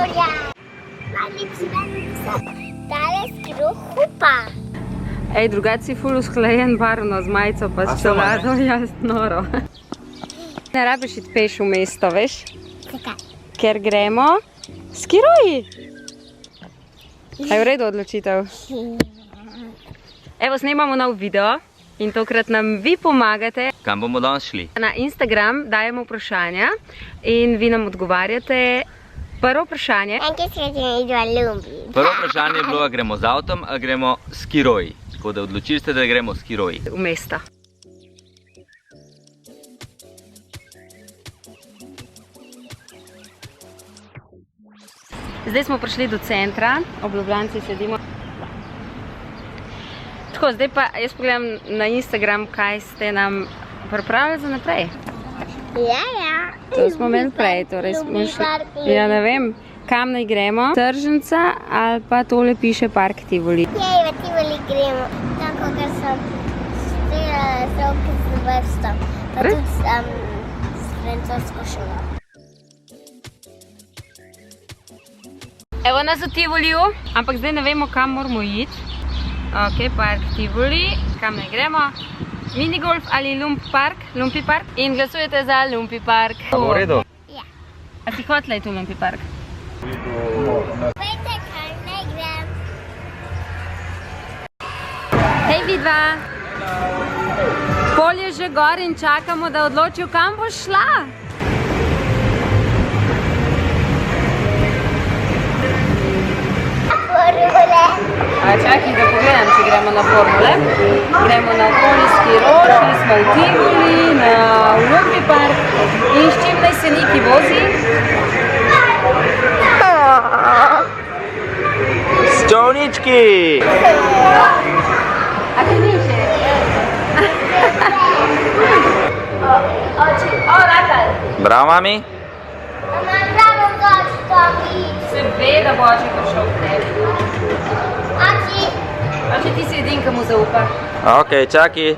motorja. Najlepši dan za tale skrohupa. Ej, drugače si ful usklajen barvno z majico pa s čelado, jaz noro. Ne rabiš iti peš v mesto, veš? Zakaj? Ker gremo skiroji. A je v redu odločitev? Evo, snemamo nov video in tokrat nam vi pomagate. Kam bomo danes šli? Na Instagram dajemo vprašanja in vi nam odgovarjate. Prvo vprašanje. Prvo vprašanje je bilo, a gremo z avtom, a gremo skiroji. Tako da odločili ste, da gremo skiroji. V mesto. Zdaj smo prišli do centra, ob Ljubljanci sedimo. Tako, zdaj pa jaz pogledam na Instagram, kaj ste nam pripravili za naprej. Ja. To smo imeli prej, torej smo šli. Ja, ne vem, kam naj gremo. Tržnica ali pa tole piše Park Tivoli. Jej, v Tivoli gremo. Tako, ker sem strela stroke z vrsto. Pa tudi s francosko šolo. Evo nas v Tivoliju, ampak zdaj ne vemo, kam moramo iti. Ok, Park Tivoli. Kam naj gremo? Minigolf ali Lumpi Park. In glasujete za Lumpi Park. A bo v redu? Ja. A si hotela iti v Lumpi Park? Vete, kaj naj grem? Hej, vidva! Pol je že gor in čakamo, da odločijo, kam boš šla. Formule. A čakaj, da pogledam, če gremo na formule. Gremo na okolijski rož, šli smo v Tivoli, na Lumpi Park. In s čim naj se Niki vozi? S čovnički! A ti niče? O, Ratal! Bravo, mami! Bravo, Boži, to vidi. Seveda Boži prišel k tebi. Oči, ti si edin, ki mu zaupa. Ok, čaki.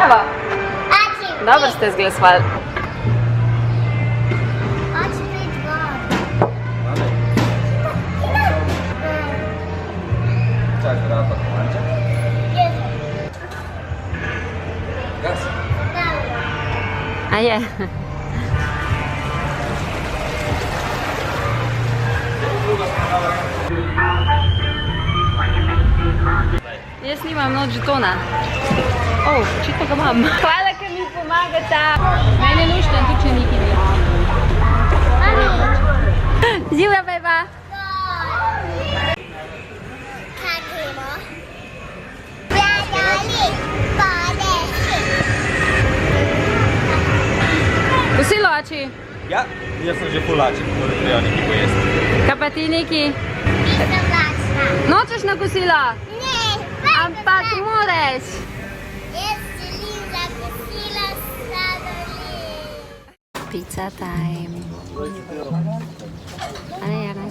Evo, dobro ste zglasovali. Oči, prid gor. Čak, bravo, manček. Gas. A je? Jaz nimam noč žetona. Očitno ga imam. Hvala, ker mi pomagata. Mene nušten, tudi če Niki ni. Zivja, beba. Kaj gremo? Gledali, podesi. Kosilo, oči. Ja, jaz sem že fulačen, torej treba Niki pojesti. Kaj pa ti, Niki? Nisem lačna. Nočeš na kosilo? Ne, Ampak moraš. jaz želim za kosilo sladoled. Pizza time. A ne, Jana?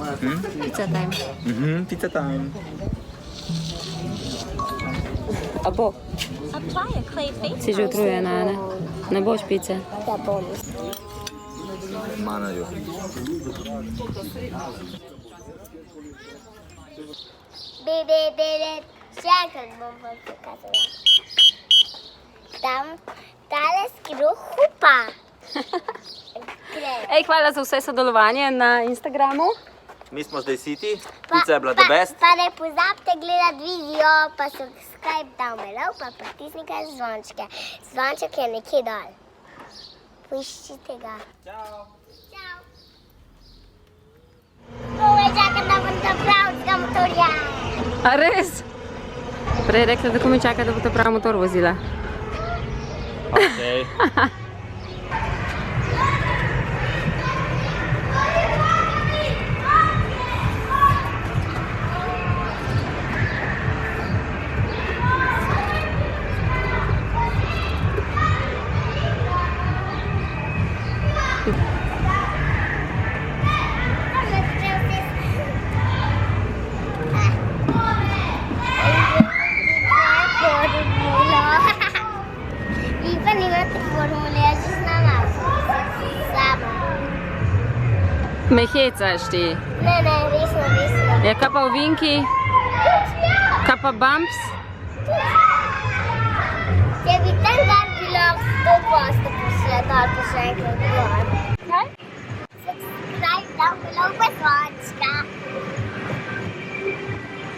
Pizza time. Pizza time. A bo? Si že utrujena, ne? Ne boš pice? Da bom. Manajo. Bebe, še enkrat bom vam pokazala. Tam tale skrohupa. Ej, hvala za vse sodelovanje na Instagramu. Mi smo zdaj siti, pizza je bila the best. Pa ne pozabite gledati video, pa subscribe down below, pa pritisnite zvončke. Zvonček je nekje dol. Poiščite ga. Čau. Čau. Komaj čakam, da bom ta pravca motorja. A res? Prej je rekla, da komaj čaka, da bo ta prav motor vozila. Okay. Formula. I pa nimate formule, jaz že znam. Me hecaš ti. Ne, resno. Ja, kaj pa ovinki? Kaj pa bumps? Če bi tam gor bilo 100 posto posledal, pa še enkrat gor.